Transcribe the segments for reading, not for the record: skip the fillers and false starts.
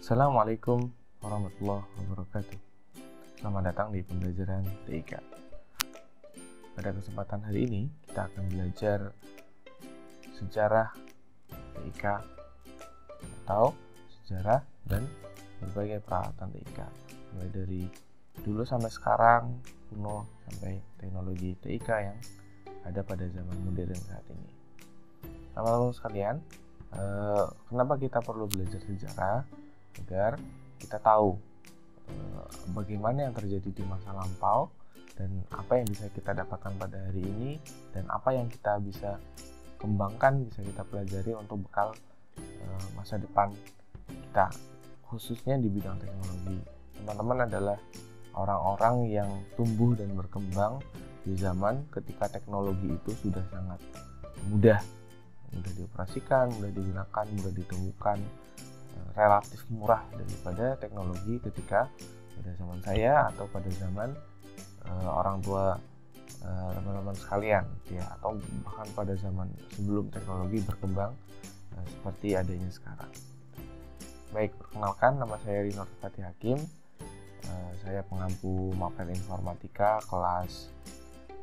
Assalamualaikum warahmatullahi wabarakatuh. Selamat datang di pembelajaran TIK. Pada kesempatan hari ini kita akan belajar sejarah TIK atau sejarah dan berbagai peralatan TIK, mulai dari dulu sampai sekarang, kuno sampai teknologi TIK yang ada pada zaman modern saat ini. Teman-teman sekalian, kenapa kita perlu belajar sejarah? Agar kita tahu bagaimana yang terjadi di masa lampau dan apa yang bisa kita dapatkan pada hari ini dan apa yang kita bisa kembangkan, bisa kita pelajari untuk bekal masa depan kita, khususnya di bidang teknologi. Teman-teman adalah orang-orang yang tumbuh dan berkembang di zaman ketika teknologi itu sudah sangat mudah dioperasikan, mudah digunakan, mudah ditemukan, relatif murah daripada teknologi ketika pada zaman saya atau pada zaman orang tua teman-teman sekalian, ya, atau bahkan pada zaman sebelum teknologi berkembang seperti adanya sekarang. Baik, perkenalkan, nama saya Rinor Fatih Hakim. Saya pengampu mapel informatika kelas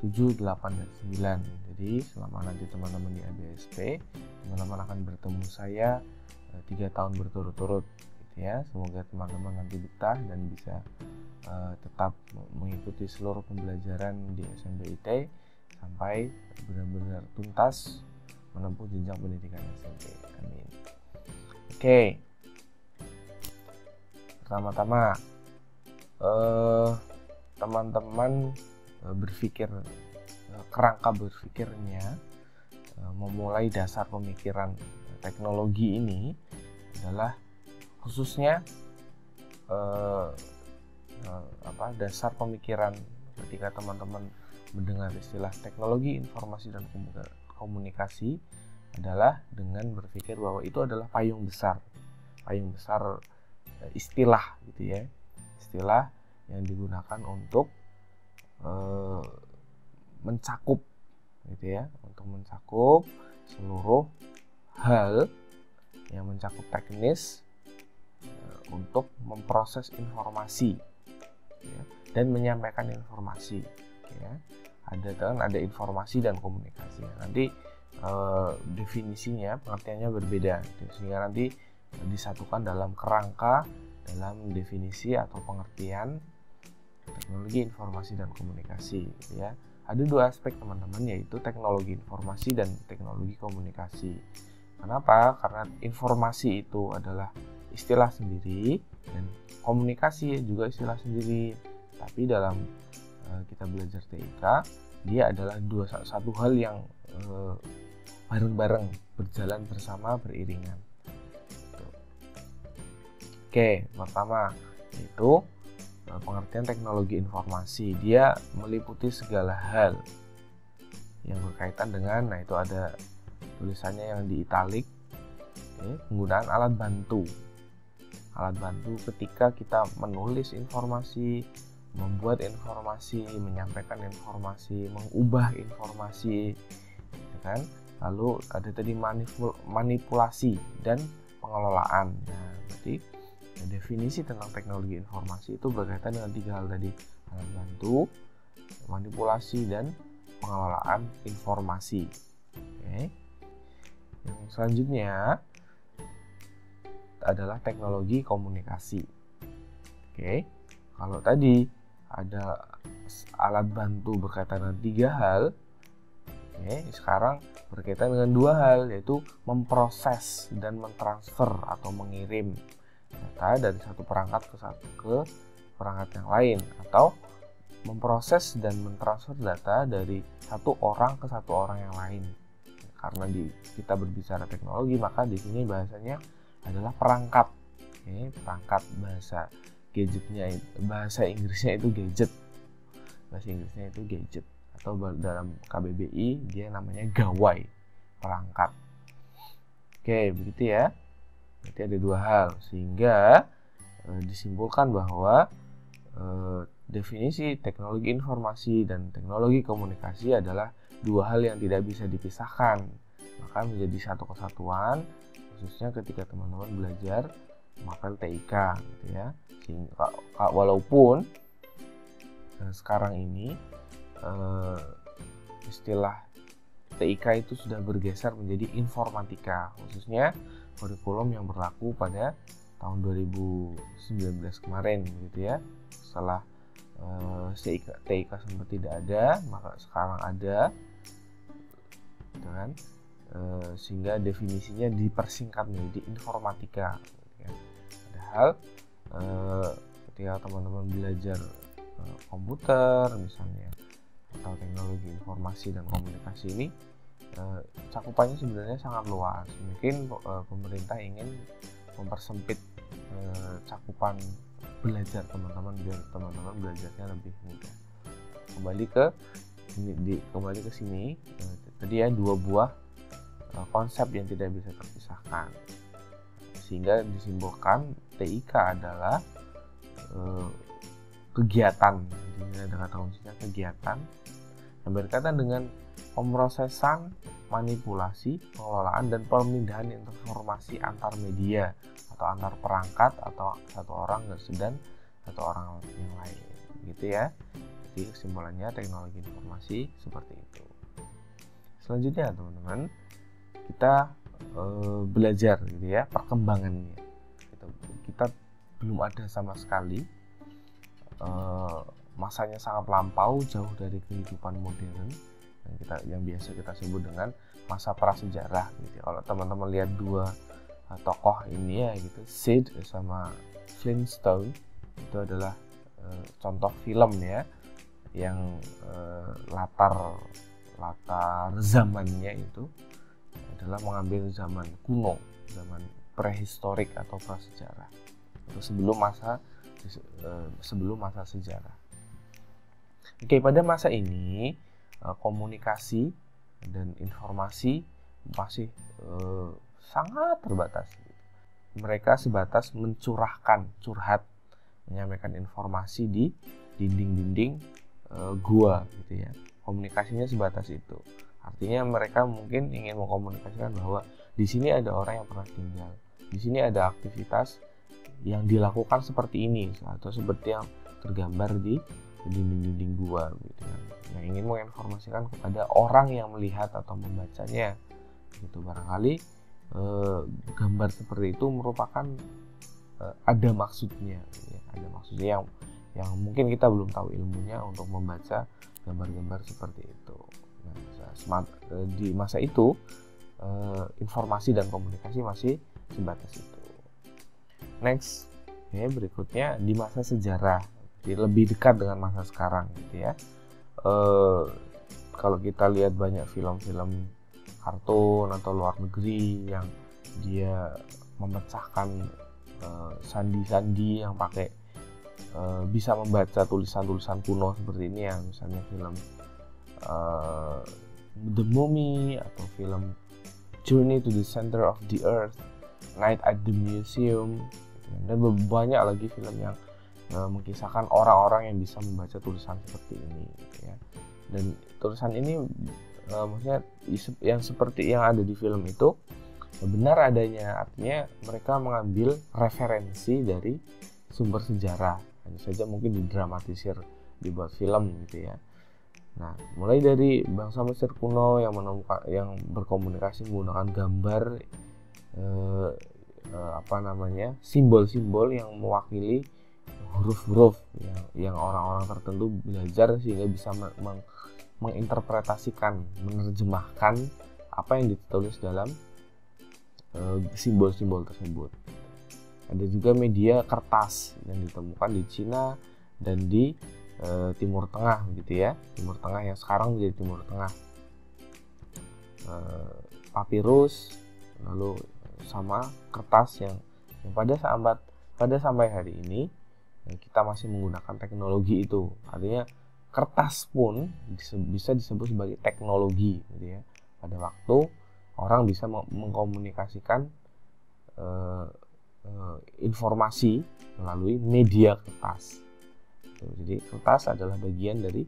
7, 8, dan 9. Jadi selama nanti teman-teman di ABSP, teman-teman akan bertemu saya 3 tahun berturut-turut, gitu ya. Semoga teman-teman nanti betah dan bisa tetap mengikuti seluruh pembelajaran di SMBIT sampai benar-benar tuntas menempuh jenjang pendidikan SMP. Amin. Oke. Pertama-tama, teman-teman berpikir, kerangka berpikirnya, memulai dasar pemikiran teknologi ini adalah khususnya dasar pemikiran ketika teman-teman mendengar istilah teknologi informasi dan komunikasi adalah dengan berpikir bahwa itu adalah payung besar istilah, gitu ya, istilah yang digunakan untuk mencakup, gitu ya, untuk mencakup seluruh hal yang mencakup teknis untuk memproses informasi, ya, dan menyampaikan informasi, ya. Ada informasi dan komunikasi. Nanti definisinya, pengertiannya berbeda, sehingga nanti disatukan dalam kerangka, dalam definisi atau pengertian teknologi informasi dan komunikasi, gitu ya. Ada dua aspek, teman-teman, yaitu teknologi informasi dan teknologi komunikasi. Kenapa? Karena informasi itu adalah istilah sendiri dan komunikasi juga istilah sendiri. Tapi dalam kita belajar TIK, dia adalah satu hal yang bareng-bareng, berjalan bersama, beriringan. Oke, pertama yaitu pengertian teknologi informasi. Dia meliputi segala hal yang berkaitan dengan, itu ada tulisannya yang di italik, penggunaan alat bantu ketika kita menulis informasi, membuat informasi, menyampaikan informasi, mengubah informasi, ya kan? Lalu ada tadi manipulasi dan pengelolaan. Nah, berarti definisi tentang teknologi informasi itu berkaitan dengan 3 hal tadi: alat bantu, manipulasi, dan pengelolaan informasi. Oke. Yang selanjutnya adalah teknologi komunikasi. Oke, kalau tadi ada alat bantu berkaitan dengan 3 hal, oke, sekarang berkaitan dengan 2 hal, yaitu memproses dan mentransfer atau mengirim data dari satu perangkat ke perangkat yang lain, atau memproses dan mentransfer data dari satu orang ke satu orang yang lain. Karena kita berbicara teknologi, maka di sini bahasanya adalah perangkat. Perangkat, bahasa gadgetnya, bahasa Inggrisnya itu gadget. Bahasa Inggrisnya itu gadget, atau dalam KBBI dia namanya gawai, perangkat. Oke, begitu ya. Berarti ada 2 hal, sehingga disimpulkan bahwa definisi teknologi informasi dan teknologi komunikasi adalah 2 hal yang tidak bisa dipisahkan, maka menjadi satu kesatuan, khususnya ketika teman-teman belajar mapel TIK gitu ya. Sehingga walaupun sekarang ini istilah TIK itu sudah bergeser menjadi informatika, khususnya kurikulum yang berlaku pada tahun 2019 kemarin gitu ya. Setelah TIK sempat tidak ada, maka sekarang ada gitu kan. Sehingga definisinya dipersingkat menjadi informatika gitu ya. Padahal ketika teman-teman belajar komputer misalnya atau teknologi informasi dan komunikasi ini, cakupannya sebenarnya sangat luas. Mungkin pemerintah ingin mempersempit cakupan belajar teman-teman biar teman-teman belajarnya lebih mudah. Kembali ke sini tadi ya, dua buah konsep yang tidak bisa terpisahkan, sehingga disimpulkan TIK adalah kegiatan, ini ada kata kuncinya kegiatan yang berkaitan dengan pemrosesan, manipulasi, pengelolaan, dan pemindahan informasi antar media atau antar perangkat atau satu orang dan satu orang yang lain gitu ya. Jadi kesimpulannya teknologi informasi seperti itu. Selanjutnya teman-teman, kita belajar gitu ya perkembangannya. Kita belum ada sama sekali, masanya sangat lampau, jauh dari kehidupan modern yang biasa kita sebut dengan masa prasejarah gitu. Kalau teman-teman lihat dua tokoh ini ya gitu, Sid sama Flintstone, itu adalah contoh film ya yang latar zamannya itu adalah mengambil zaman kuno, zaman prehistorik atau prasejarah, atau sebelum masa sejarah. Oke, pada masa ini komunikasi dan informasi masih sangat terbatas. Mereka sebatas menyampaikan informasi di dinding-dinding gua gitu ya. Komunikasinya sebatas itu. Artinya mereka mungkin ingin mengkomunikasikan bahwa di sini ada orang yang pernah tinggal, di sini ada aktivitas yang dilakukan seperti ini atau seperti yang tergambar di dinding-dinding gua gitu kan. Yang ingin menginformasikan kepada orang yang melihat atau membacanya gitu. Barangkali gambar seperti itu merupakan ada maksudnya ya. Ada maksudnya yang mungkin kita belum tahu ilmunya untuk membaca gambar-gambar seperti itu. Nah, di masa itu informasi dan komunikasi masih sebatas itu. Next ya, berikutnya di masa sejarah, jadi lebih dekat dengan masa sekarang gitu ya. Kalau kita lihat banyak film-film kartun atau luar negeri yang dia memecahkan sandi-sandi yang pakai bisa membaca tulisan-tulisan kuno seperti ini ya, misalnya film The Mummy atau film Journey to the Center of the Earth, Night at the Museum, dan banyak lagi film yang mengisahkan orang-orang yang bisa membaca tulisan seperti ini gitu ya. Dan tulisan ini maksudnya yang seperti yang ada di film itu benar adanya, artinya mereka mengambil referensi dari sumber sejarah, hanya saja mungkin didramatisir, dibuat film gitu ya. Nah, mulai dari bangsa Mesir kuno yang berkomunikasi menggunakan gambar, simbol-simbol yang mewakili huruf-huruf yang orang-orang tertentu belajar sehingga bisa menginterpretasikan, menerjemahkan apa yang ditulis dalam simbol-simbol tersebut. Ada juga media kertas yang ditemukan di Cina dan di Timur Tengah gitu ya, Timur Tengah yang sekarang menjadi Timur Tengah, papirus, lalu sama kertas yang pada sampai hari ini kita masih menggunakan teknologi itu. Artinya kertas pun bisa disebut sebagai teknologi gitu ya. Pada waktu orang bisa mengkomunikasikan informasi melalui media kertas. Jadi kertas adalah bagian dari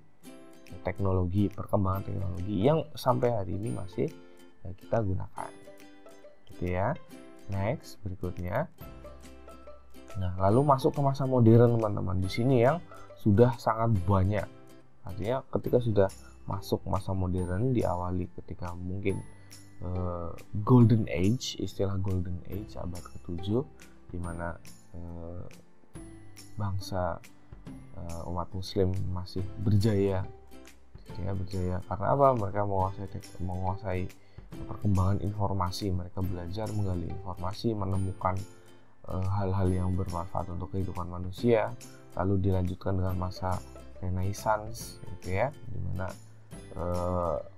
teknologi, perkembangan teknologi yang sampai hari ini masih kita gunakan gitu ya. Next, berikutnya Nah, lalu masuk ke masa modern teman-teman. Di sini yang sudah sangat banyak. Artinya ketika sudah masuk masa modern, diawali ketika mungkin Golden Age, istilah Golden Age abad ke-7, di mana bangsa umat Muslim masih berjaya. Ya, berjaya karena apa? Mereka menguasai perkembangan informasi, mereka belajar menggali informasi, menemukan hal-hal yang bermanfaat untuk kehidupan manusia. Lalu dilanjutkan dengan masa Renaissance, gitu ya, di mana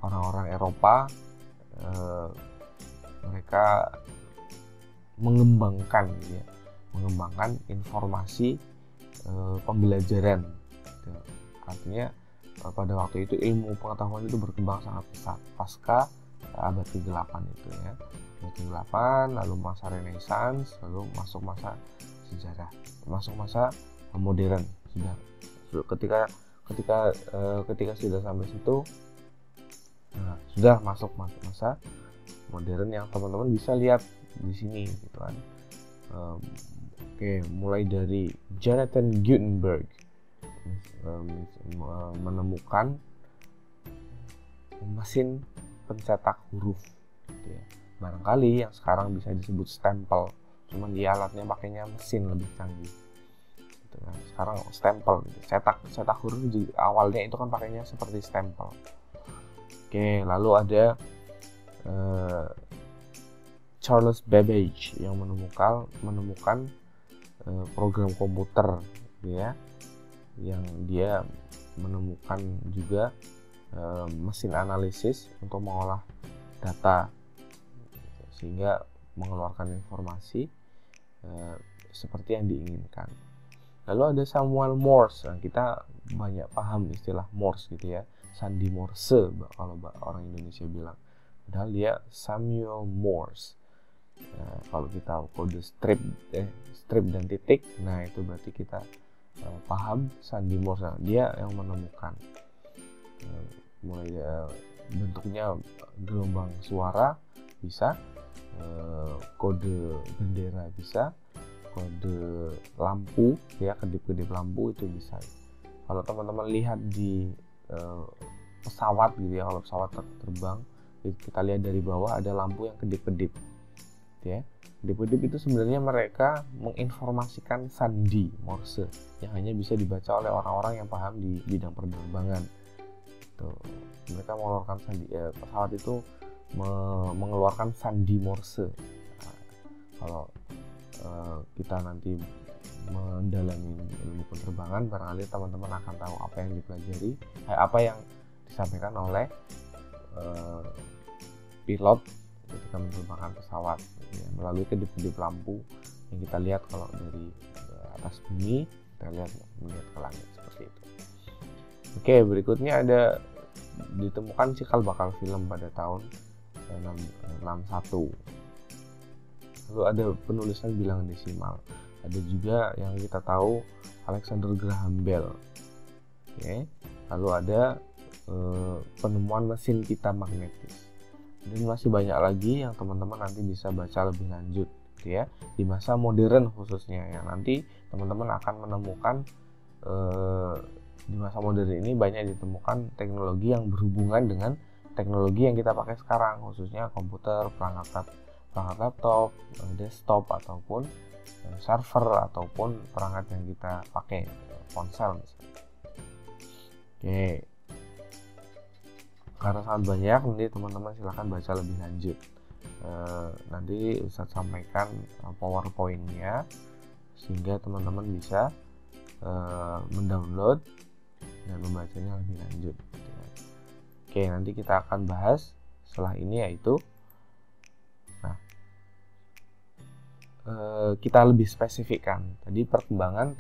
orang-orang Eropa mereka mengembangkan informasi pembelajaran. Artinya pada waktu itu ilmu pengetahuan itu berkembang sangat pesat pasca abad ke-8 itu ya. Abad ke-8, lalu masa Renaissance, lalu masuk masa sejarah, masuk masa modern. Ketika sudah sampai situ, sudah masuk masa modern yang teman-teman bisa lihat di sini gitu kan. Mulai dari Jonathan Gutenberg menemukan mesin pencetak huruf gitu ya. Barangkali yang sekarang bisa disebut stempel, cuman dia alatnya pakainya mesin lebih canggih gitu kan. Sekarang stempel gitu. cetak huruf awalnya itu kan pakainya seperti stempel. Lalu ada Charles Babbage yang menemukan program komputer gitu ya, yang dia menemukan juga mesin analisis untuk mengolah data sehingga mengeluarkan informasi seperti yang diinginkan. Lalu ada Samuel Morse. Nah, kita banyak paham istilah Morse gitu ya, sandi Morse kalau orang Indonesia bilang, padahal dia Samuel Morse. Nah, kalau kita kode strip dan titik, nah itu berarti kita paham sandi Morse. Nah, dia yang menemukan mulai bentuknya gelombang suara bisa, kode bendera bisa, kode lampu ya, kedip-kedip lampu itu bisa. Kalau teman-teman lihat di pesawat gitu ya, kalau pesawat terbang kita lihat dari bawah ada lampu yang kedip-kedip ya. Kedip-kedip itu sebenarnya mereka menginformasikan sandi Morse yang hanya bisa dibaca oleh orang-orang yang paham di bidang penerbangan. Mereka mengeluarkan sandi, pesawat itu mengeluarkan sandi Morse. Nah, kalau kita nanti mendalami ilmu penerbangan, barangkali teman-teman akan tahu apa yang dipelajari, apa yang disampaikan oleh pilot ketika menerbangkan pesawat ya, melalui kedip-kedip lampu yang kita lihat kalau dari atas bumi, kita melihat ke langit seperti itu. Berikutnya ada ditemukan cikal bakal film pada tahun 61. Lalu ada penulisan bilangan desimal. Ada juga yang kita tahu Alexander Graham Bell. Lalu ada penemuan mesin pita magnetis. Dan masih banyak lagi yang teman-teman nanti bisa baca lebih lanjut gitu ya. Di masa modern khususnya ya, nanti teman-teman akan menemukan di masa modern ini banyak ditemukan teknologi yang berhubungan dengan teknologi yang kita pakai sekarang, khususnya komputer, perangkat laptop, desktop, ataupun server, ataupun perangkat yang kita pakai, ponsel misalnya. Karena sangat banyak, nanti teman-teman silahkan baca lebih lanjut. Nanti Ustadz sampaikan PowerPoint-nya sehingga teman-teman bisa mendownload dan membacanya lebih lanjut. Nanti kita akan bahas setelah ini, yaitu kita lebih spesifikkan tadi perkembangan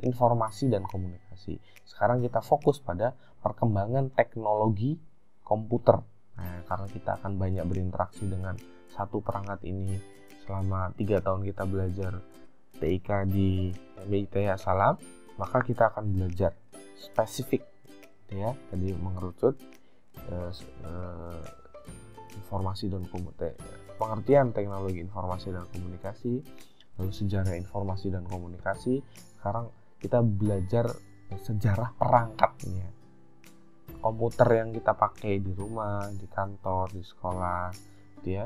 informasi dan komunikasi. Sekarang kita fokus pada perkembangan teknologi komputer. Nah, karena kita akan banyak berinteraksi dengan satu perangkat ini selama 3 tahun kita belajar TIK di MIIT Salam, maka kita akan belajar spesifik ya, tadi mengerucut informasi dan pengertian teknologi informasi dan komunikasi, lalu sejarah informasi dan komunikasi. Sekarang kita belajar sejarah perangkatnya, komputer yang kita pakai di rumah, di kantor, di sekolah, gitu ya.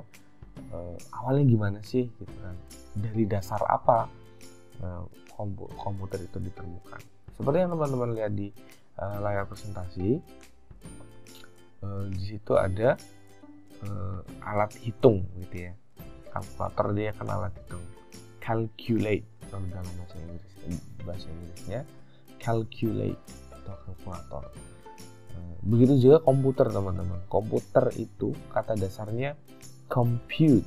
Awalnya gimana sih, gitu kan? Dari dasar apa komputer itu ditemukan? Seperti yang teman-teman lihat di layar presentasi, di situ ada alat hitung, gitu ya. Kalkulator dia kan alat hitung. Calculate kalau dalam bahasa Inggrisnya calculate atau kalkulator. Begitu juga komputer, teman-teman. Komputer itu kata dasarnya compute,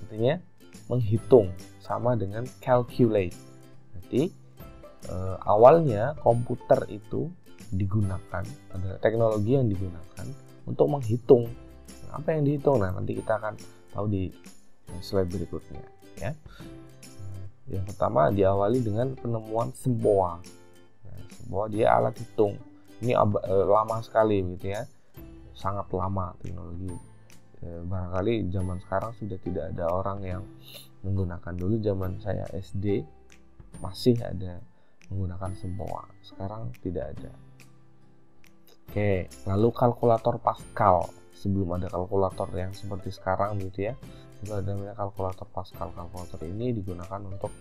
artinya menghitung, sama dengan calculate. Berarti awalnya komputer itu digunakan, adalah teknologi yang digunakan untuk menghitung. Apa yang dihitung? Nah, nanti kita akan tahu di slide berikutnya, ya. Yang pertama diawali dengan penemuan sempoa. Nah, sempoa dia alat hitung. Ini lama sekali, gitu ya, sangat lama teknologi. Barangkali zaman sekarang sudah tidak ada orang yang menggunakan. Dulu zaman saya SD masih ada menggunakan sempoa, sekarang tidak ada. Oke, lalu kalkulator Pascal. Sebelum ada kalkulator yang seperti sekarang, gitu ya, itu ada namanya kalkulator Pascal. Kalkulator ini digunakan untuk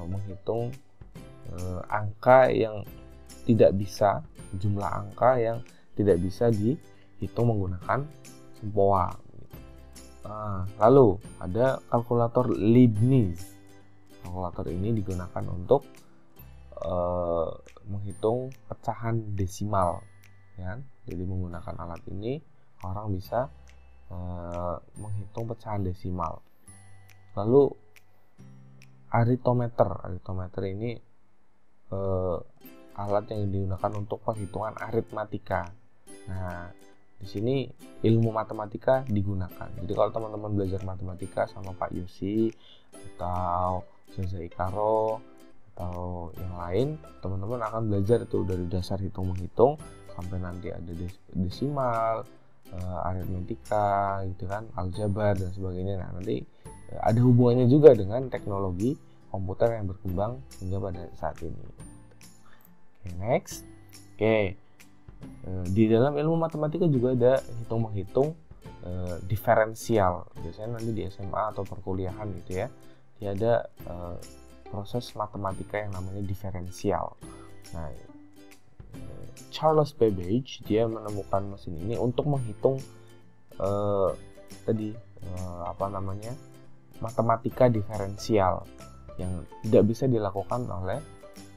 menghitung angka yang tidak bisa, jumlah angka yang tidak bisa dihitung menggunakan sempoa. Nah, lalu ada kalkulator Leibniz. Kalkulator ini digunakan untuk menghitung pecahan desimal, ya. Jadi menggunakan alat ini orang bisa menghitung pecahan desimal. Lalu aritometer ini alat yang digunakan untuk perhitungan aritmatika. Nah, di sini ilmu matematika digunakan. Jadi kalau teman-teman belajar matematika sama Pak Yosi atau Zaza Ikaro atau yang lain, teman-teman akan belajar itu dari dasar hitung menghitung sampai nanti ada desimal, aritmatika, gitu kan, aljabar dan sebagainya. Nah, nanti ada hubungannya juga dengan teknologi komputer yang berkembang hingga pada saat ini. Oke, next. Oke, di dalam ilmu matematika juga ada hitung menghitung diferensial. Biasanya nanti di SMA atau perkuliahan, gitu ya, dia ada proses matematika yang namanya diferensial. Nah, Charles Babbage dia menemukan mesin ini untuk menghitung matematika diferensial yang tidak bisa dilakukan oleh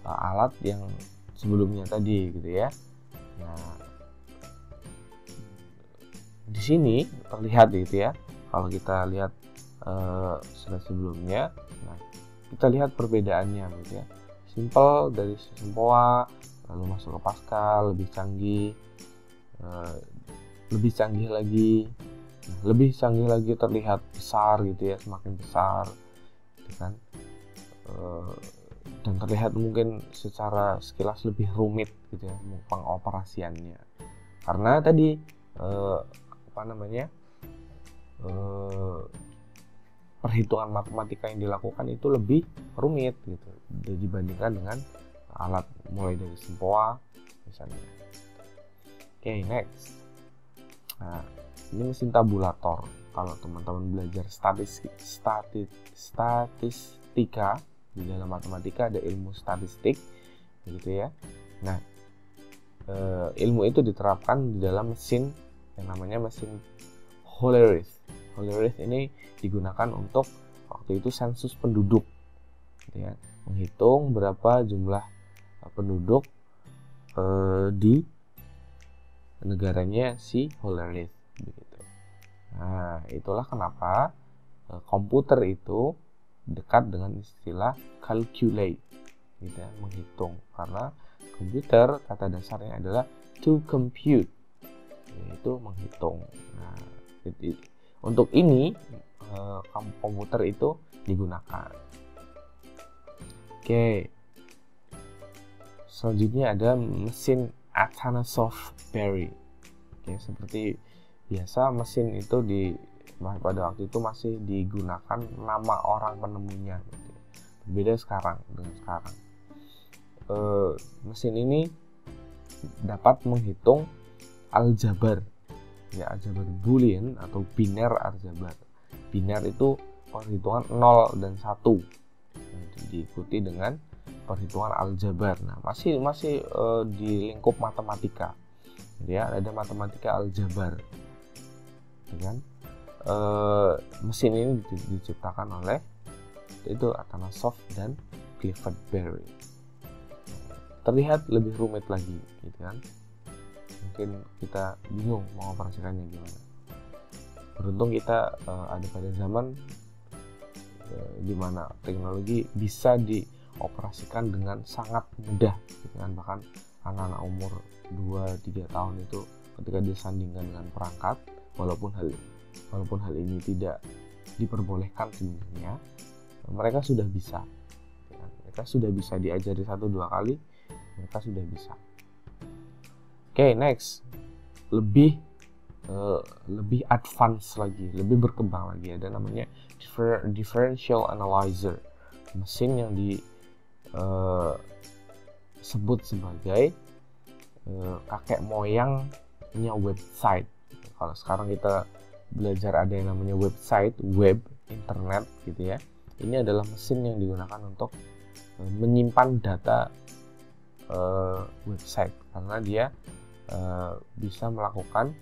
alat yang sebelumnya tadi, gitu ya. Nah, di sini terlihat, gitu ya, kalau kita lihat slide sebelumnya, nah, kita lihat perbedaannya, gitu ya. Simple dari sempoa, lalu masuk ke Pascal, lebih canggih lagi. Nah, lebih canggih lagi terlihat besar, gitu ya, semakin besar, gitu kan. Dan terlihat mungkin secara sekilas lebih rumit, gitu ya, pengoperasiannya. Karena tadi perhitungan matematika yang dilakukan itu lebih rumit, gitu, dibandingkan dengan alat mulai dari sempoa misalnya. Oke, next. Nah, ini mesin tabulator. Kalau teman-teman belajar statistika di dalam matematika, ada ilmu statistik, gitu ya. Nah, ilmu itu diterapkan di dalam mesin yang namanya mesin Hollerith. Hollerith ini digunakan untuk waktu itu sensus penduduk, gitu ya, menghitung berapa jumlah penduduk di negaranya si Hollerith, begitu. Nah, itulah kenapa komputer itu dekat dengan istilah calculate, gitu ya, menghitung, karena komputer kata dasarnya adalah to compute, yaitu menghitung. Nah, untuk ini komputer itu digunakan. Oke, selanjutnya ada mesin Atanasoff Berry. Oke, seperti biasa mesin itu pada waktu itu masih digunakan nama orang penemunya gitu. Berbeda sekarang dengan sekarang. Mesin ini dapat menghitung aljabar, ya, aljabar boolean atau biner aljabar. Biner itu perhitungan 0 dan 1, diikuti dengan perhitungan aljabar. Nah, masih di lingkup matematika, ya, ada matematika aljabar, kan? Mesin ini diciptakan oleh itu Atanasov dan Clifford Berry. Terlihat lebih rumit lagi, gitu kan? Mungkin kita bingung mau operasikannya gimana. Beruntung kita ada pada zaman di mana teknologi bisa dioperasikan dengan sangat mudah, gitu kan? Bahkan anak-anak umur 2-3 tahun itu ketika disandingkan dengan perangkat, walaupun hal ini tidak diperbolehkan sebenarnya, mereka sudah bisa, ya, mereka sudah bisa diajari 1-2 kali, mereka sudah bisa. Oke, next, lebih advance lagi, lebih berkembang lagi, ada namanya differential analyzer, mesin yang disebut sebagai kakek moyangnya website. Kalau sekarang kita belajar ada yang namanya website, web, internet, gitu ya. Ini adalah mesin yang digunakan untuk menyimpan data website, karena dia bisa melakukan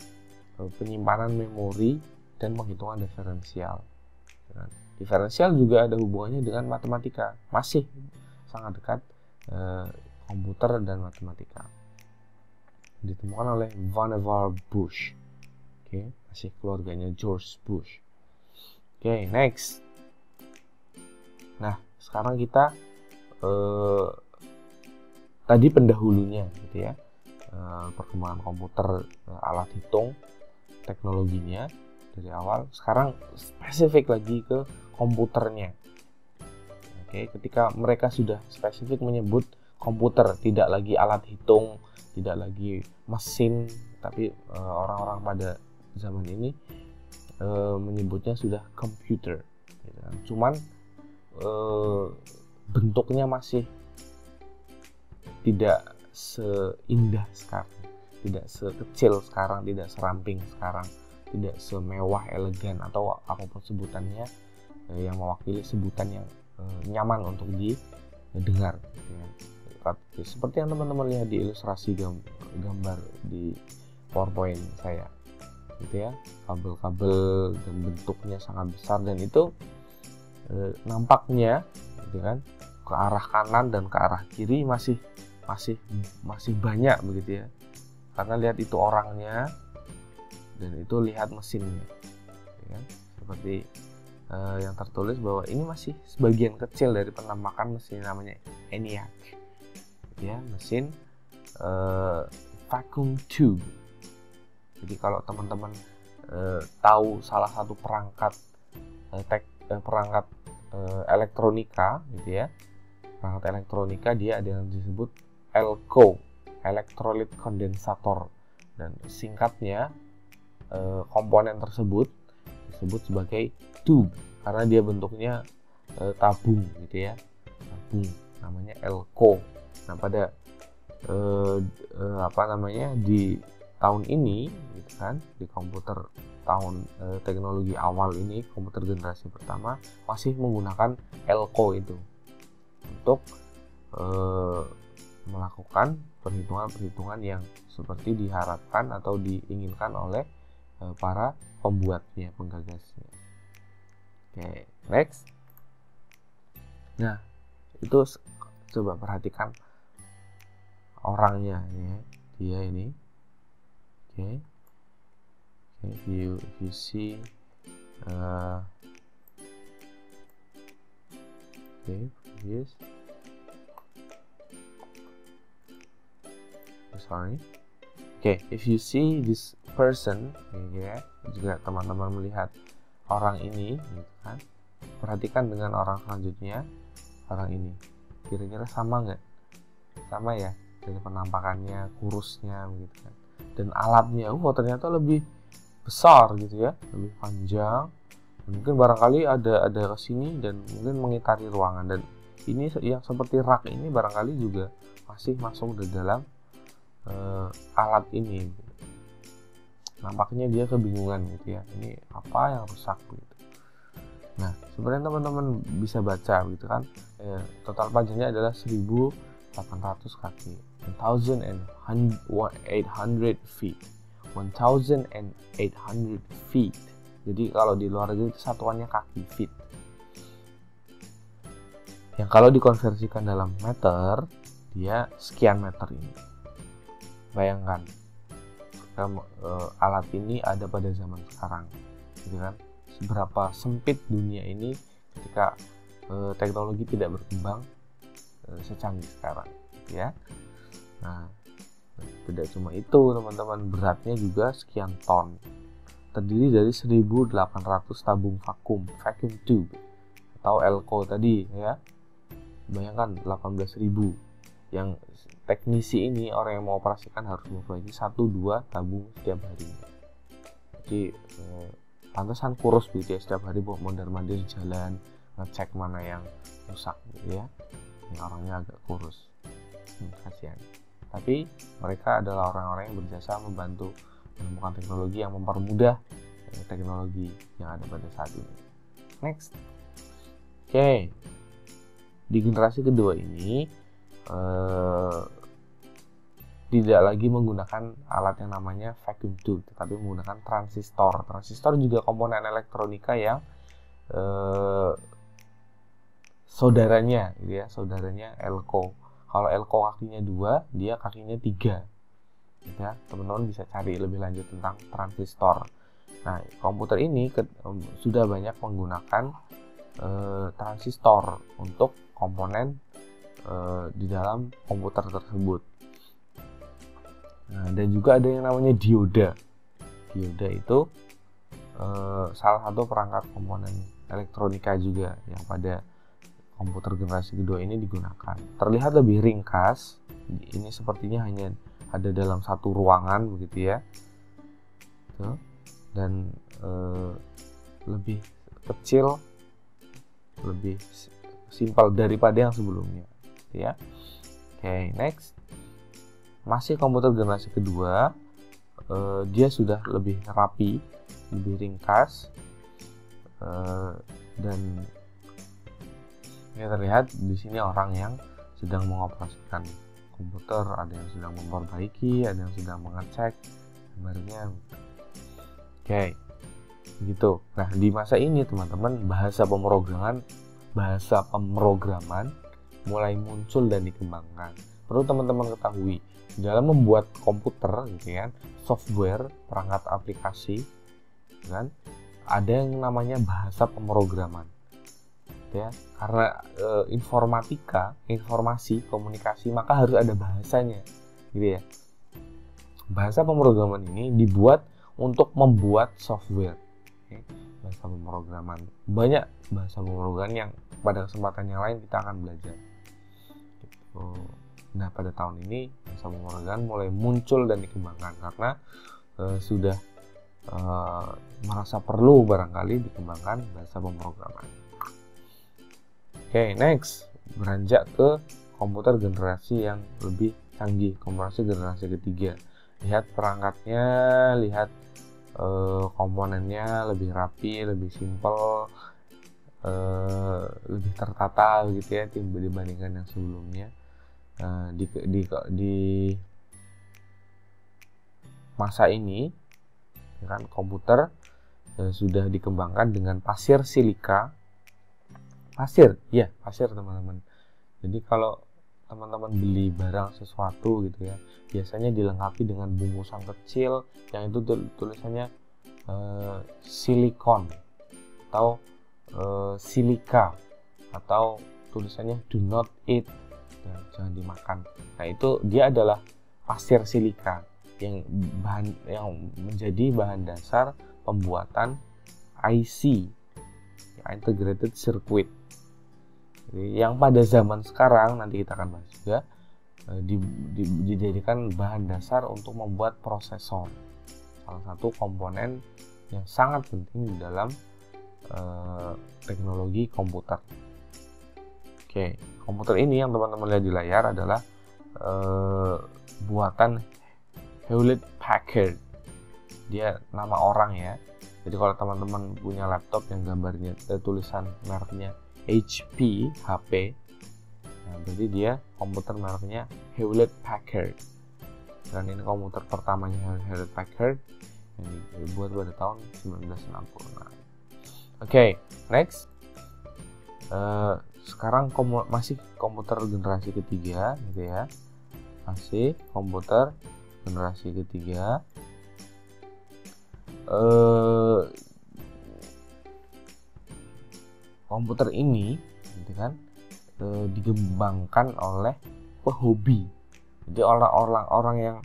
penyimpanan memori dan penghitungan diferensial. Diferensial juga ada hubungannya dengan matematika, masih sangat dekat komputer dan matematika. Ditemukan oleh Vannevar Bush, masih keluarganya George Bush. Next. Nah, sekarang kita tadi pendahulunya, gitu ya, perkembangan komputer, alat hitung, teknologinya dari awal. Sekarang spesifik lagi ke komputernya. Ketika mereka sudah spesifik menyebut komputer, tidak lagi alat hitung, tidak lagi mesin, tapi orang-orang pada zaman ini menyebutnya sudah komputer, gitu kan. Cuman bentuknya masih tidak seindah sekarang, tidak sekecil sekarang, tidak seramping sekarang, tidak semewah, elegan, atau apapun sebutannya yang mewakili sebutan yang nyaman untuk didengar, ya. Seperti yang teman-teman lihat di ilustrasi gambar di PowerPoint saya, gitu ya, kabel-kabel dan bentuknya sangat besar, dan itu nampaknya, gitu kan, ke arah kanan dan ke arah kiri masih banyak, begitu ya, karena lihat itu orangnya dan itu lihat mesinnya, gitu kan? Seperti yang tertulis bahwa ini masih sebagian kecil dari penampakan mesin namanya ENIAC, ya, mesin vacuum tube. Jadi kalau teman-teman tahu salah satu perangkat elektronika, gitu ya, perangkat elektronika, dia ada yang disebut ELCO, electrolyte condensator, dan singkatnya komponen tersebut disebut sebagai tube karena dia bentuknya tabung, gitu ya, tabung, namanya ELCO. Nah, pada di tahun ini, gitu kan, di komputer tahun teknologi awal ini, komputer generasi pertama masih menggunakan ELCO itu untuk melakukan perhitungan-perhitungan yang seperti diharapkan atau diinginkan oleh para pembuatnya, penggagasnya. Next. Nah, itu coba perhatikan orangnya, ya, dia ini. If you see previous. If you see this person, ya, jika teman-teman melihat orang ini, gitu kan, perhatikan dengan orang selanjutnya, orang ini kira-kira sama nggak? Sama ya, dari penampakannya, kurusnya, begitu kan, dan alatnya, ternyata lebih besar gitu ya, lebih panjang. Mungkin barangkali ada ke sini dan mungkin mengitari ruangan, dan ini yang seperti rak ini barangkali juga masih masuk di dalam alat ini. Nampaknya dia kebingungan gitu ya, ini apa yang rusak gitu. Nah, sebenarnya teman-teman bisa baca gitu kan, total panjangnya adalah 1800 kaki, 1800 feet, 1800 feet. Jadi kalau di luar negeri itu satuannya kaki, feet. Yang kalau dikonversikan dalam meter, dia sekian meter ini. Bayangkan, alat ini ada pada zaman sekarang, gitu kan? Seberapa sempit dunia ini ketika teknologi tidak berkembang secanggih sekarang, gitu ya. Nah, tidak cuma itu teman-teman, beratnya juga sekian ton. Terdiri dari 1800 tabung vakum tube atau elko tadi ya. Bayangkan 18.000. Yang teknisi ini, orang yang mau operasikan, harus memperbaiki 1-2 tabung setiap hari. Jadi pantesan kurus gitu ya, setiap hari mondar-mandir jalan ngecek mana yang rusak gitu ya. Ini orangnya agak kurus. Kasihan. Tapi mereka adalah orang-orang yang berjasa membantu menemukan teknologi yang mempermudah teknologi yang ada pada saat ini. Next. Oke. Di generasi kedua ini tidak lagi menggunakan alat yang namanya vacuum tube, tetapi menggunakan transistor. Transistor juga komponen elektronika yang saudaranya gitu ya, saudaranya elko. Kalau elko kakinya 2, dia kakinya 3. Ya, teman-teman bisa cari lebih lanjut tentang transistor. Nah, komputer ini sudah banyak menggunakan transistor untuk komponen di dalam komputer tersebut. Nah, dan juga ada yang namanya dioda. Dioda itu salah satu perangkat komponen elektronika juga yang pada komputer generasi kedua ini digunakan. Terlihat lebih ringkas. Ini sepertinya hanya ada dalam satu ruangan begitu ya. Tuh. Dan lebih kecil, lebih simpel daripada yang sebelumnya ya. Oke, next. Masih komputer generasi kedua, dia sudah lebih rapi, lebih ringkas, dan ya terlihat di sini orang yang sedang mengoperasikan komputer, ada yang sedang memperbaiki, ada yang sedang mengecek gambarnya. Oke, gitu. Nah, di masa ini teman-teman, bahasa pemrograman mulai muncul dan dikembangkan. Perlu teman-teman ketahui, dalam membuat komputer gitu kan, software, perangkat aplikasi kan, ada yang namanya bahasa pemrograman. Ya, karena informasi, komunikasi, maka harus ada bahasanya, gitu ya. Bahasa pemrograman ini dibuat untuk membuat software. Oke. Bahasa pemrograman, banyak bahasa pemrograman yang pada kesempatan yang lain kita akan belajar. Gitu. Nah, pada tahun ini bahasa pemrograman mulai muncul dan dikembangkan karena sudah merasa perlu barangkali dikembangkan bahasa pemrograman. Oke, next, beranjak ke komputer generasi yang lebih canggih, komputer generasi ketiga. Lihat perangkatnya, lihat komponennya lebih rapi, lebih simpel, lebih tertata gitu ya dibandingkan yang sebelumnya. Di masa ini kan komputer sudah dikembangkan dengan pasir silika. Pasir teman-teman. Jadi kalau teman-teman beli barang sesuatu gitu ya, biasanya dilengkapi dengan bungkusan kecil yang itu tulisannya silikon atau silika, atau tulisannya do not eat, ya, jangan dimakan. Nah, itu dia adalah pasir silika yang menjadi bahan dasar pembuatan IC, integrated circuit. Yang pada zaman sekarang nanti kita akan bahas juga dijadikan bahan dasar untuk membuat prosesor, salah satu komponen yang sangat penting di dalam teknologi komputer. Oke, komputer ini yang teman-teman lihat di layar adalah buatan Hewlett Packard. Dia nama orang ya. Jadi kalau teman-teman punya laptop yang gambarnya tulisan mereknya HP, nah, berarti dia komputer mereknya Hewlett Packard. Dan ini komputer pertamanya Hewlett Packard yang dibuat pada tahun 1960. Oke, next. Sekarang masih komputer generasi ketiga, gitu ya. Masih komputer generasi ketiga. Komputer ini, gitu kan, dikembangkan oleh pehobi. Jadi orang yang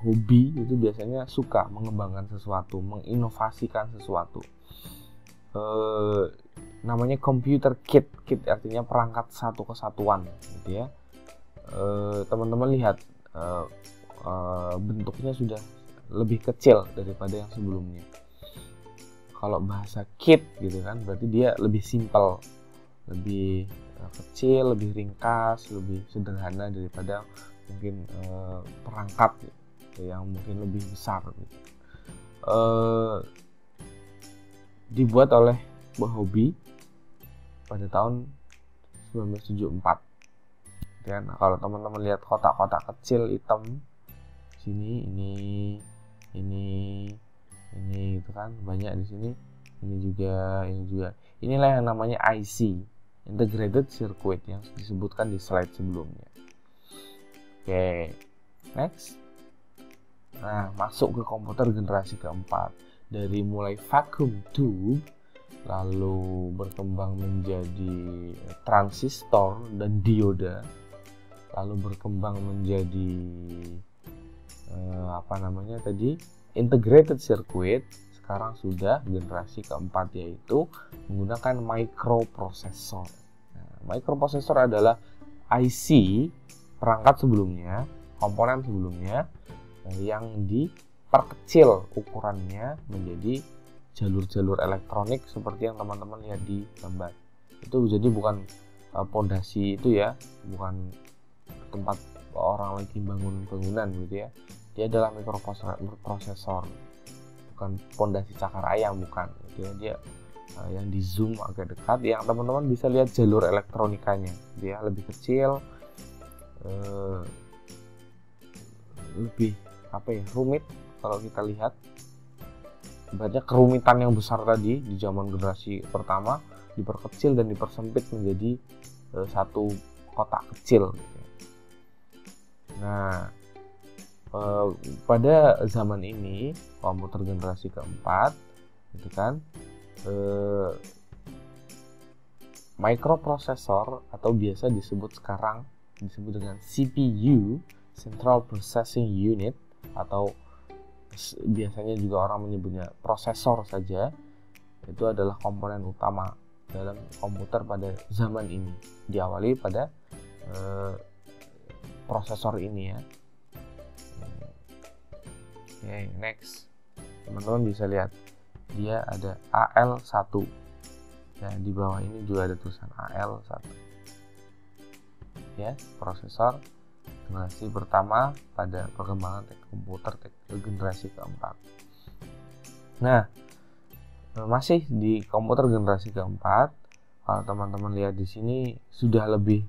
hobi itu biasanya suka mengembangkan sesuatu, menginovasikan sesuatu. Namanya computer kit artinya perangkat satu kesatuan, gitu ya. Teman-teman lihat bentuknya sudah lebih kecil daripada yang sebelumnya. Kalau bahasa kit gitu kan, berarti dia lebih simple, lebih kecil, lebih ringkas, lebih sederhana daripada mungkin perangkat gitu, yang mungkin lebih besar gitu. Dibuat oleh pehobi pada tahun 1974. Dan kalau teman-teman lihat kotak-kotak kecil hitam sini, ini gitu kan, banyak di sini, ini juga. Inilah yang namanya IC, Integrated Circuit, yang disebutkan di slide sebelumnya. Oke, next. Nah, masuk ke komputer generasi keempat. Dari mulai vacuum tube, lalu berkembang menjadi transistor dan dioda, lalu berkembang menjadi integrated circuit. Sekarang sudah generasi keempat, yaitu menggunakan microprocessor. Nah, microprocessor adalah IC perangkat sebelumnya, komponen sebelumnya, yang diperkecil ukurannya menjadi jalur-jalur elektronik seperti yang teman-teman lihat di gambar. Itu jadi bukan pondasi itu ya, bukan tempat orang lagi bangun bangunan gitu ya. Dia adalah microprocessor, bukan pondasi cakar ayam, bukan gitu ya. Dia yang di zoom agak dekat, yang teman-teman bisa lihat jalur elektronikanya. Dia lebih kecil, lebih rumit. Kalau kita lihat, ibaratnya kerumitan yang besar tadi di zaman generasi pertama diperkecil dan dipersempit menjadi satu kotak kecil gitu. Nah, pada zaman ini komputer generasi keempat, gitu kan, microprocessor atau biasa disebut dengan CPU, Central Processing Unit, atau biasanya juga orang menyebutnya prosesor saja, itu adalah komponen utama dalam komputer pada zaman ini. Diawali pada prosesor ini ya. Oke, next. Teman-teman bisa lihat dia ada AL1. Ya, di bawah ini juga ada tulisan AL1. Ya, prosesor generasi pertama pada perkembangan komputer generasi keempat. Nah, masih di komputer generasi keempat, kalau teman-teman lihat di sini sudah lebih,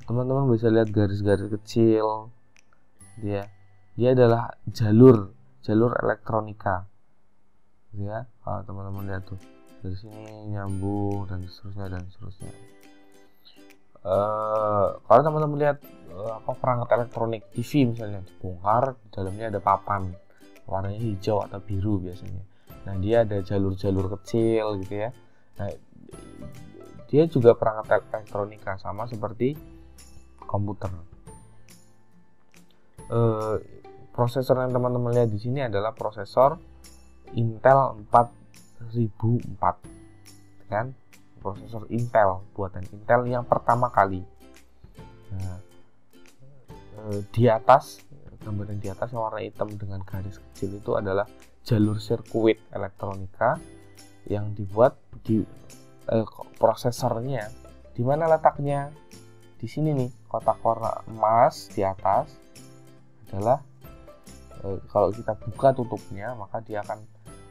teman-teman bisa lihat garis-garis kecil. Dia adalah jalur elektronika, ya. Kalau teman-teman lihat tuh dari sini nyambung dan seterusnya. Kalau teman-teman lihat perangkat elektronik TV misalnya dibongkar, di dalamnya ada papan warnanya hijau atau biru biasanya. Nah, dia ada jalur-jalur kecil gitu ya. Nah, dia juga perangkat elektronika sama seperti komputer. Prosesor yang teman-teman lihat di sini adalah prosesor Intel 4004, kan? Prosesor Intel, buatan Intel yang pertama kali. Nah, di atas gambar yang di atas yang warna hitam dengan garis kecil itu adalah jalur sirkuit elektronika yang dibuat di prosesornya. Di mana letaknya? Di sini nih, kotak warna emas di atas adalah kalau kita buka tutupnya maka dia akan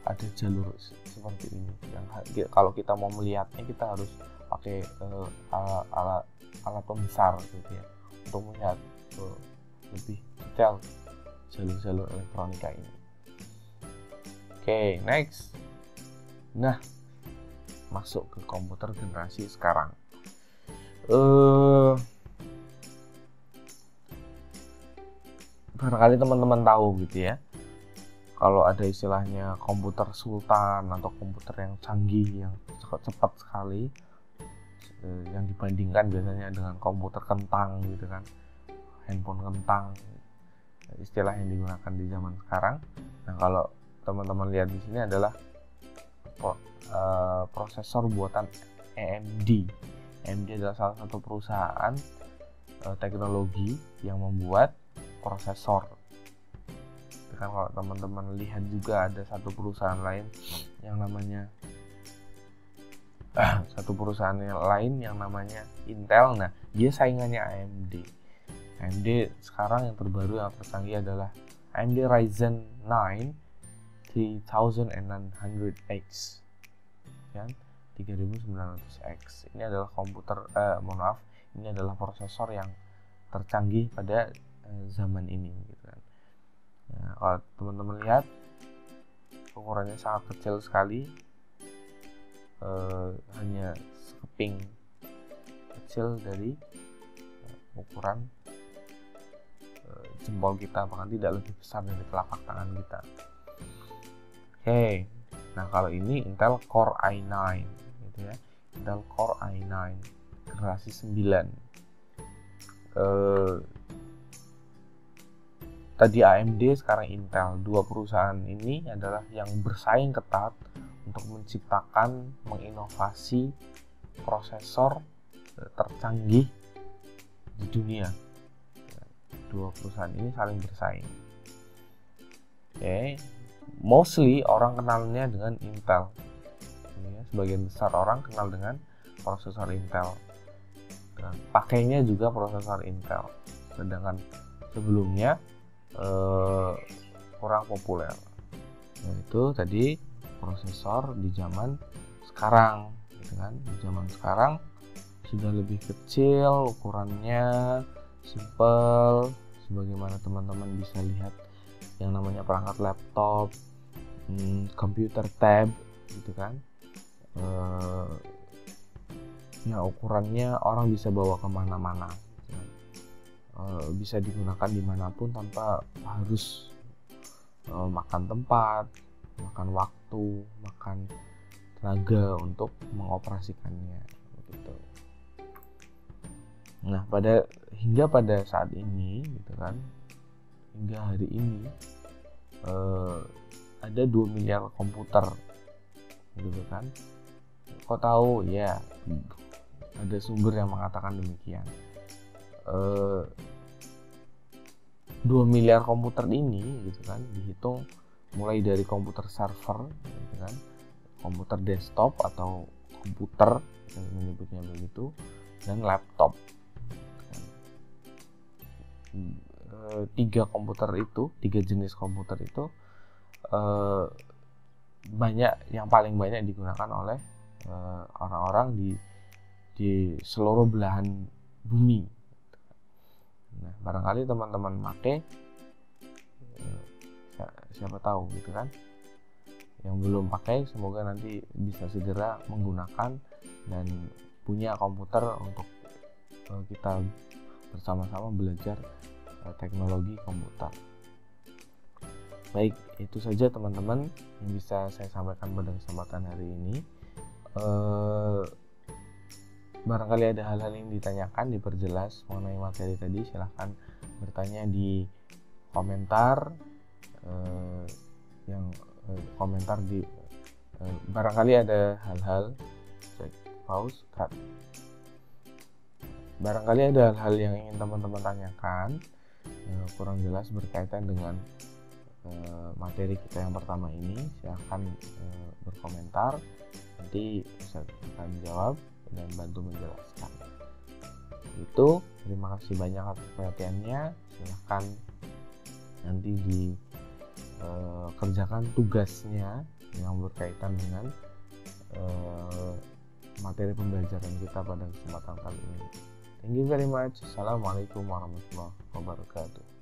ada jalur seperti ini. Yang kalau kita mau melihatnya kita harus pakai alat pembesar gitu ya, untuk melihat lebih detail jalur-jalur elektronika ini. Oke, next. Nah, masuk ke komputer generasi sekarang. Barangkali teman-teman tahu gitu ya, kalau ada istilahnya komputer sultan atau komputer yang canggih, yang cepat sekali, yang dibandingkan biasanya dengan komputer kentang gitu kan, handphone kentang, istilah yang digunakan di zaman sekarang. Nah, kalau teman-teman lihat di sini adalah prosesor buatan AMD. AMD adalah salah satu perusahaan teknologi yang membuat prosesor. Kan kalau teman-teman lihat juga ada satu perusahaan lain yang namanya Intel. Nah, dia saingannya AMD. AMD sekarang yang terbaru yang tercanggih adalah AMD Ryzen 9 3900X kan, 3900X. Ini adalah ini adalah prosesor yang tercanggih pada zaman ini gitu kan. Nah, kalau teman-teman lihat ukurannya sangat kecil sekali, hanya sekeping kecil dari ukuran jempol kita, bahkan tidak lebih besar dari telapak tangan kita. Oke, nah kalau ini Intel Core i9 gitu ya, Intel Core i9 generasi 9. Tadi AMD, sekarang Intel. Dua perusahaan ini adalah yang bersaing ketat untuk menciptakan, menginovasi prosesor tercanggih di dunia. Dua perusahaan ini saling bersaing. Oke, mostly orang kenalnya dengan Intel. Ya, sebagian besar orang kenal dengan prosesor Intel. Dan pakainya juga prosesor Intel. Sedangkan sebelumnya kurang populer. Yaitu tadi prosesor di zaman sekarang, gitu kan? Di zaman sekarang sudah lebih kecil ukurannya, simple, sebagaimana teman-teman bisa lihat yang namanya perangkat laptop, komputer tab, gitu kan? Ya ukurannya orang bisa bawa kemana-mana, gitu kan? Bisa digunakan dimanapun tanpa harus makan tempat, makan waktu, makan tenaga untuk mengoperasikannya, gitu. Nah, hingga pada saat ini, gitu kan, hingga hari ini ada 2 miliar komputer, gitu kan. Kok tahu? Ya, ada sumber yang mengatakan demikian. 2 miliar komputer ini, gitu kan, dihitung mulai dari komputer server, gitu kan, komputer desktop atau komputer yang menyebutnya begitu, dan laptop. Tiga jenis komputer itu yang paling banyak digunakan oleh orang-orang di seluruh belahan bumi. Nah, barangkali teman-teman pakai, siapa tahu gitu kan. Yang belum pakai, semoga nanti bisa segera menggunakan dan punya komputer untuk kita bersama-sama belajar teknologi komputer. Baik, itu saja teman-teman yang bisa saya sampaikan pada kesempatan hari ini. Barangkali ada hal-hal yang ditanyakan, diperjelas mengenai materi tadi, silahkan bertanya di komentar, barangkali ada hal-hal, barangkali ada hal-hal yang ingin teman-teman tanyakan, kurang jelas berkaitan dengan materi kita yang pertama ini, silahkan berkomentar, nanti saya akan jawab dan bantu menjelaskan. Itu, terima kasih banyak atas perhatiannya. Silahkan nanti dikerjakan tugasnya yang berkaitan dengan materi pembelajaran kita pada kesempatan kali ini. Thank you very much. Assalamualaikum warahmatullahi wabarakatuh.